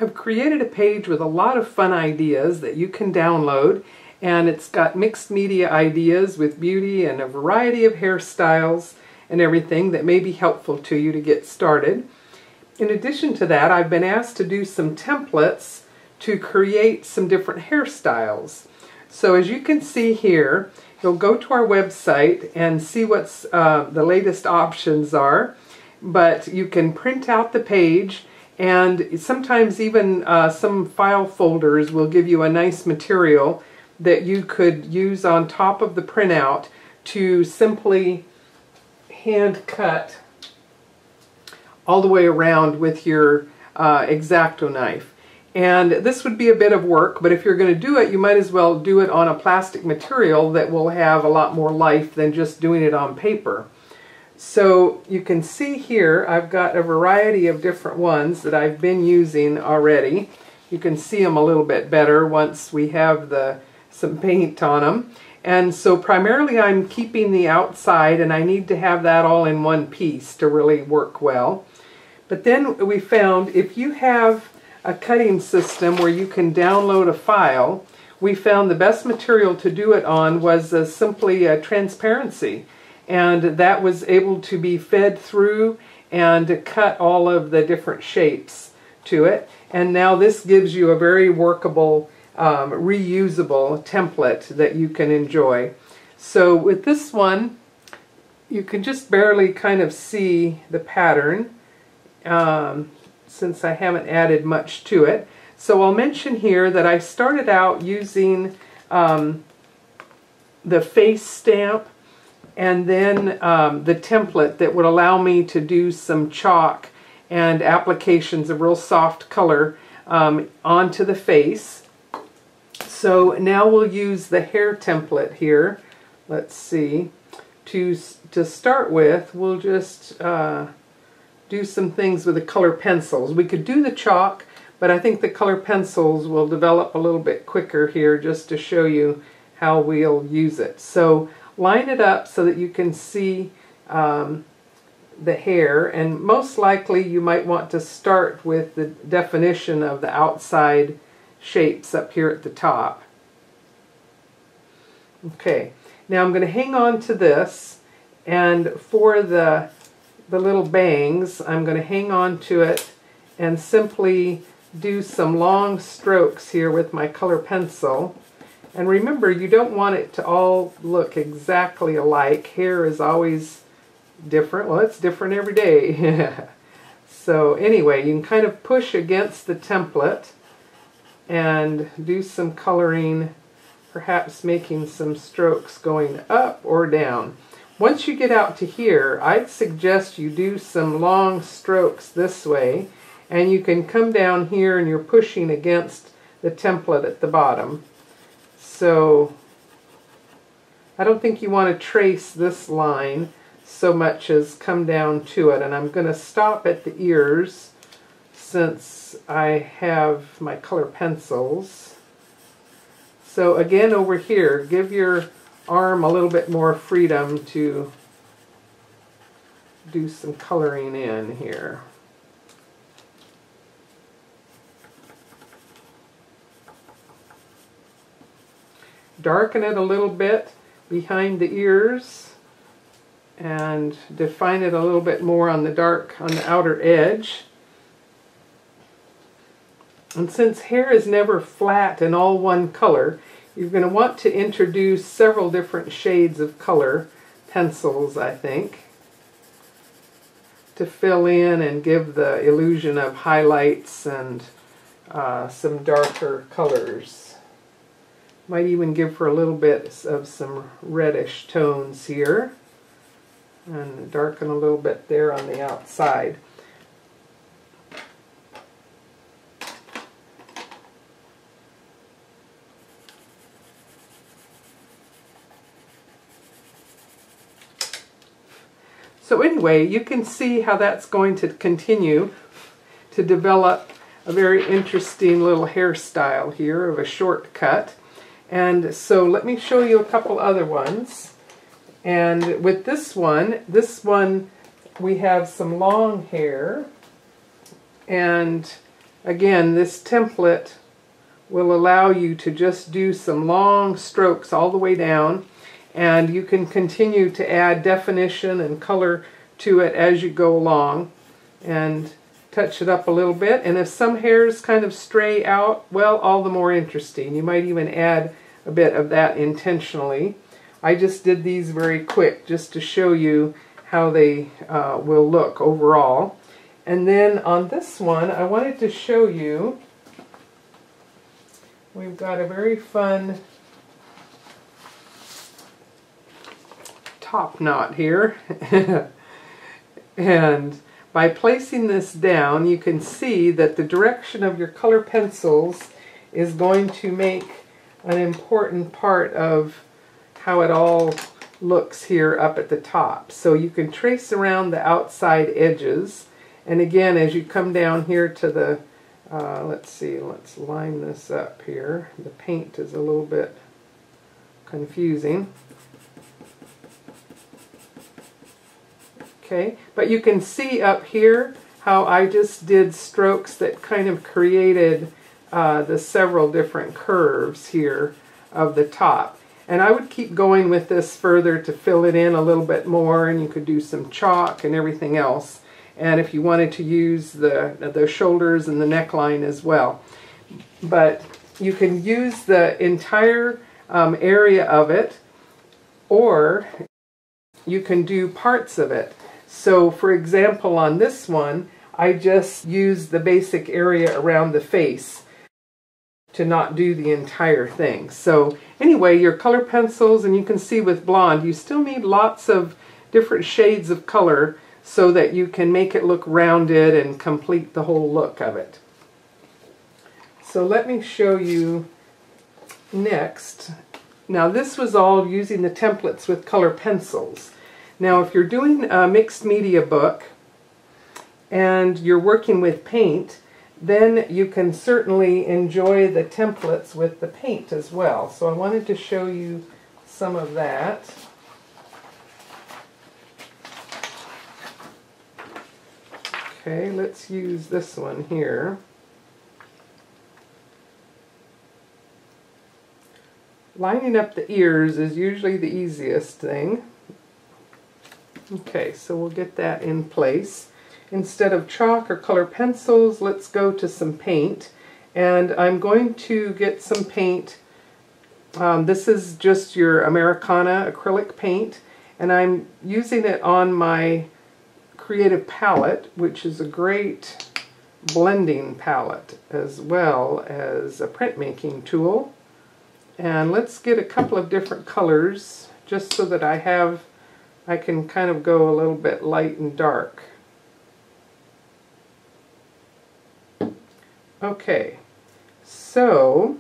I've created a page with a lot of fun ideas that you can download, and it's got mixed media ideas with beauty and a variety of hairstyles and everything that may be helpful to you to get started. In addition to that, I've been asked to do some templates to create some different hairstyles. So as you can see here, you'll go to our website and see what's the latest options are, but you can print out the page, and sometimes even some file folders will give you a nice material that you could use on top of the printout to simply hand cut all the way around with your X-Acto knife. And this would be a bit of work, but if you're going to do it, you might as well do it on a plastic material that will have a lot more life than just doing it on paper. So you can see here I've got a variety of different ones that I've been using already. You can see them a little bit better once we have some paint on them. And so primarily I'm keeping the outside, and I need to have that all in one piece to really work well. But then we found if you have a cutting system where you can download a file, we found the best material to do it on was simply a transparency. And that was able to be fed through and cut all of the different shapes to it. And now this gives you a very workable, reusable template that you can enjoy. So with this one, you can just barely kind of see the pattern since I haven't added much to it. So I'll mention here that I started out using the face stamp, and then the template that would allow me to do some chalk and applications of real soft color onto the face. So now we'll use the hair template here. Let's see. To start with, we'll just do some things with the color pencils. We could do the chalk, but I think the color pencils will develop a little bit quicker here just to show you how we'll use it. So line it up so that you can see the hair, and most likely you might want to start with the definition of the outside shapes up here at the top. Okay, now I'm going to hang on to this, and for the little bangs I'm going to hang on to it and simply do some long strokes here with my color pencil. And remember, you don't want it to all look exactly alike. Hair is always different. Well, it's different every day. So anyway, you can kind of push against the template and do some coloring, perhaps making some strokes going up or down. Once you get out to here, I'd suggest you do some long strokes this way, and you can come down here and you're pushing against the template at the bottom. So I don't think you want to trace this line so much as come down to it. And I'm going to stop at the ears since I have my color pencils. So again, over here, give your arm a little bit more freedom to do some coloring in here. Darken it a little bit behind the ears and define it a little bit more on the outer edge. And since hair is never flat and all one color, you're going to want to introduce several different shades of color pencils, I think, to fill in and give the illusion of highlights and some darker colors. Might even give her a little bit of some reddish tones here, and darken a little bit there on the outside. So anyway, you can see how that's going to continue to develop a very interesting little hairstyle here of a shortcut. And so let me show you a couple other ones. And with this one we have some long hair, and again, this template will allow you to just do some long strokes all the way down, and you can continue to add definition and color to it as you go along and touch it up a little bit. And if some hairs kind of stray out, well, all the more interesting. You might even add a bit of that intentionally. I just did these very quick just to show you how they will look overall. And then on this one, I wanted to show you, we've got a very fun top knot here. And by placing this down, you can see that the direction of your color pencils is going to make an important part of how it all looks here up at the top. So you can trace around the outside edges, and again, as you come down here to the let's see, let's line this up here. The paint is a little bit confusing. Okay, but you can see up here how I just did strokes that kind of created the several different curves here of the top. And I would keep going with this further to fill it in a little bit more, and you could do some chalk and everything else. And if you wanted to use the shoulders and the neckline as well. But you can use the entire area of it, or you can do parts of it. So for example, on this one, I just used the basic area around the face to not do the entire thing. So anyway, your color pencils, and you can see with blonde, you still need lots of different shades of color so that you can make it look rounded and complete the whole look of it. So let me show you next. Now this was all using the templates with color pencils. Now if you're doing a mixed media book and you're working with paint, then you can certainly enjoy the templates with the paint as well. So I wanted to show you some of that. Okay, let's use this one here. Lining up the ears is usually the easiest thing. Okay, so we'll get that in place. Instead of chalk or color pencils, let's go to some paint. And I'm going to get some paint. This is just your Americana acrylic paint, and I'm using it on my Creative palette, which is a great blending palette as well as a printmaking tool. And let's get a couple of different colors just so that I can kind of go a little bit light and dark. Okay, so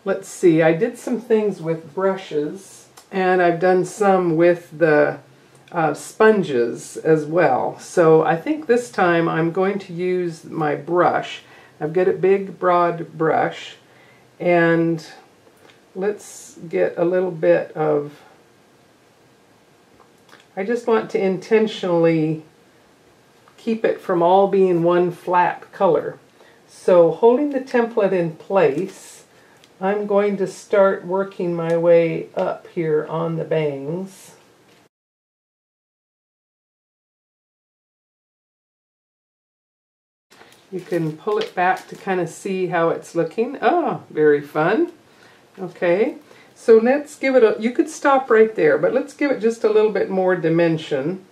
let's see, I did some things with brushes, and I've done some with the sponges as well. So I think this time I'm going to use my brush. I've got a big broad brush, and let's get a little bit of, I just want to intentionally keep it from all being one flat color. So holding the template in place, I'm going to start working my way up here on the bangs. You can pull it back to kind of see how it's looking. Oh, very fun. Okay, so let's give it a, you could stop right there, but let's give it just a little bit more dimension.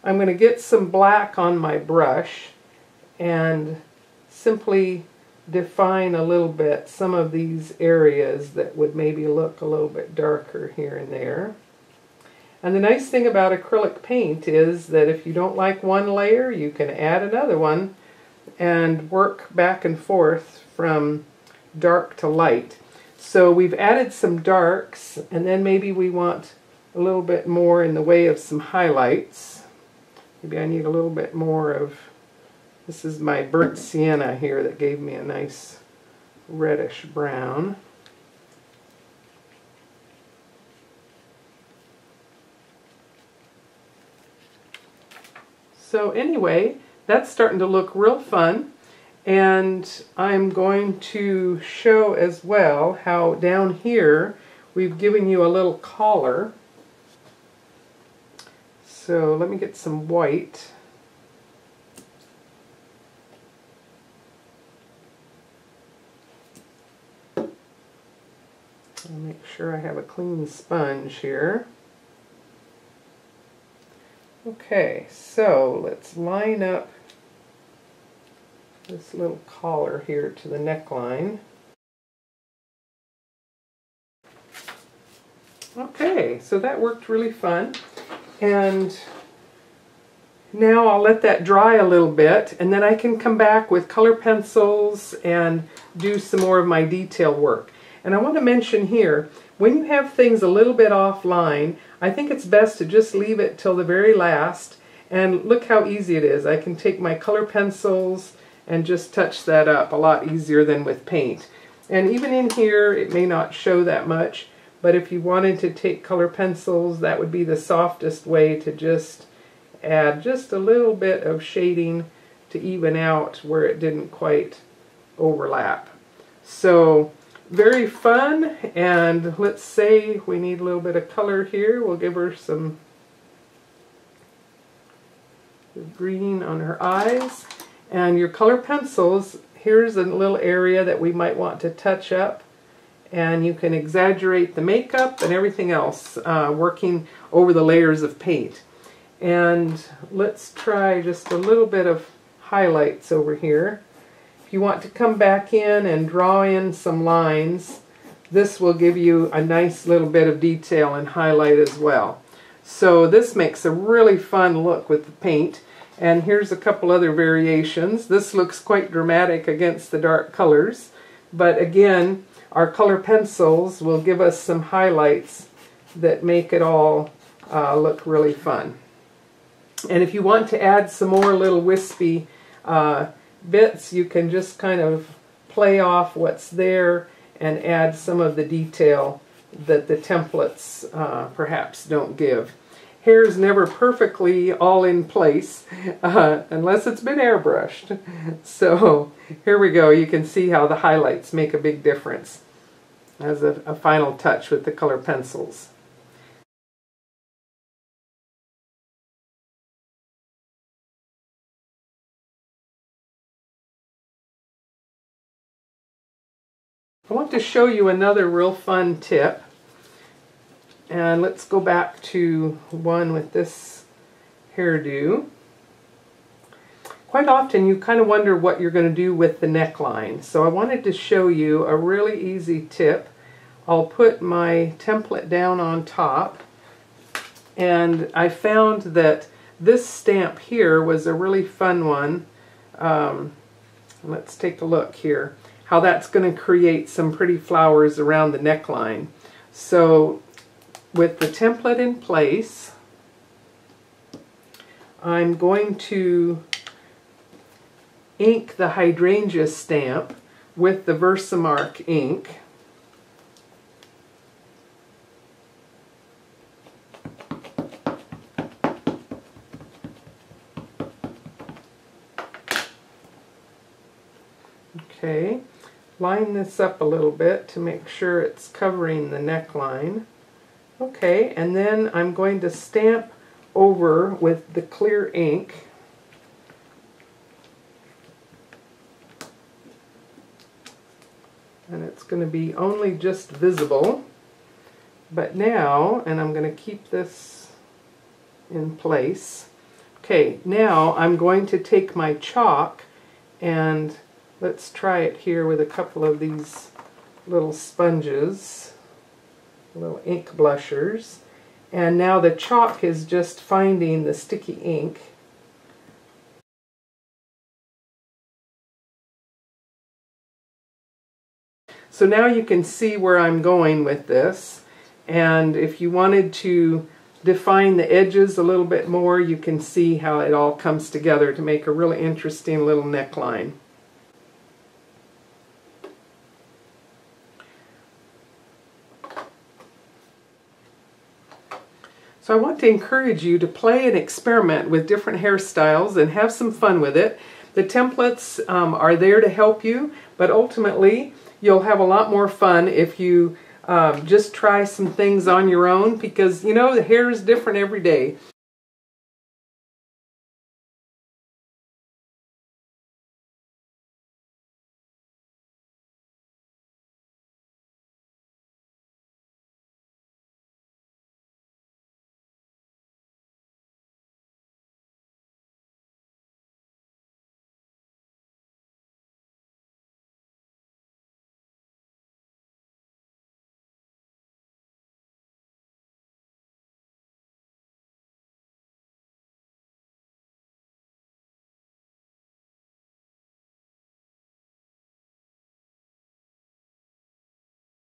I'm going to get some black on my brush and simply define a little bit some of these areas that would maybe look a little bit darker here and there. And the nice thing about acrylic paint is that if you don't like one layer, you can add another one and work back and forth from dark to light. So we've added some darks, and then maybe we want a little bit more in the way of some highlights. Maybe I need a little bit more of, this is my burnt sienna here that gave me a nice reddish brown. So anyway, that's starting to look real fun. And I'm going to show as well how down here we've given you a little collar. So let me get some white. I'll make sure I have a clean sponge here. Okay, so let's line up this little collar here to the neckline. Okay, so that worked really fun. And now I'll let that dry a little bit, and then I can come back with color pencils and do some more of my detail work. And I want to mention here, when you have things a little bit offline, I think it's best to just leave it till the very last. And look how easy it is. I can take my color pencils and just touch that up a lot easier than with paint. And even in here, it may not show that much, but if you wanted to take color pencils, that would be the softest way to just add just a little bit of shading to even out where it didn't quite overlap. So very fun, and let's say we need a little bit of color here. We'll give her some green on her eyes. And your color pencils, here's a little area that we might want to touch up, and you can exaggerate the makeup and everything else working over the layers of paint. And let's try just a little bit of highlights over here. If you want to come back in and draw in some lines, this will give you a nice little bit of detail and highlight as well. So this makes a really fun look with the paint. And here's a couple other variations. This looks quite dramatic against the dark colors, but again, our color pencils will give us some highlights that make it all look really fun. And if you want to add some more little wispy bits, you can just kind of play off what's there and add some of the detail that the templates perhaps don't give. Hair is never perfectly all in place unless it's been airbrushed. So here we go. You can see how the highlights make a big difference as a final touch with the color pencils. I want to show you another real fun tip. And let's go back to one with this hairdo. Quite often you kind of wonder what you're going to do with the neckline. So I wanted to show you a really easy tip. I'll put my template down on top. And I found that this stamp here was a really fun one. Let's take a look here. How that's going to create some pretty flowers around the neckline. So with the template in place, I'm going to ink the hydrangea stamp with the Versamark ink. Okay, line this up a little bit to make sure it's covering the neckline. Okay, and then I'm going to stamp over with the clear ink. And it's going to be only just visible. But now, and I'm going to keep this in place. Okay, now I'm going to take my chalk, and let's try it here with a couple of these little sponges. Little ink blushers, and now the chalk is just finding the sticky ink. So now you can see where I'm going with this, and if you wanted to define the edges a little bit more, you can see how it all comes together to make a really interesting little neckline. So I want to encourage you to play and experiment with different hairstyles and have some fun with it. The templates are there to help you, but ultimately you'll have a lot more fun if you just try some things on your own, because you know the hair is different every day.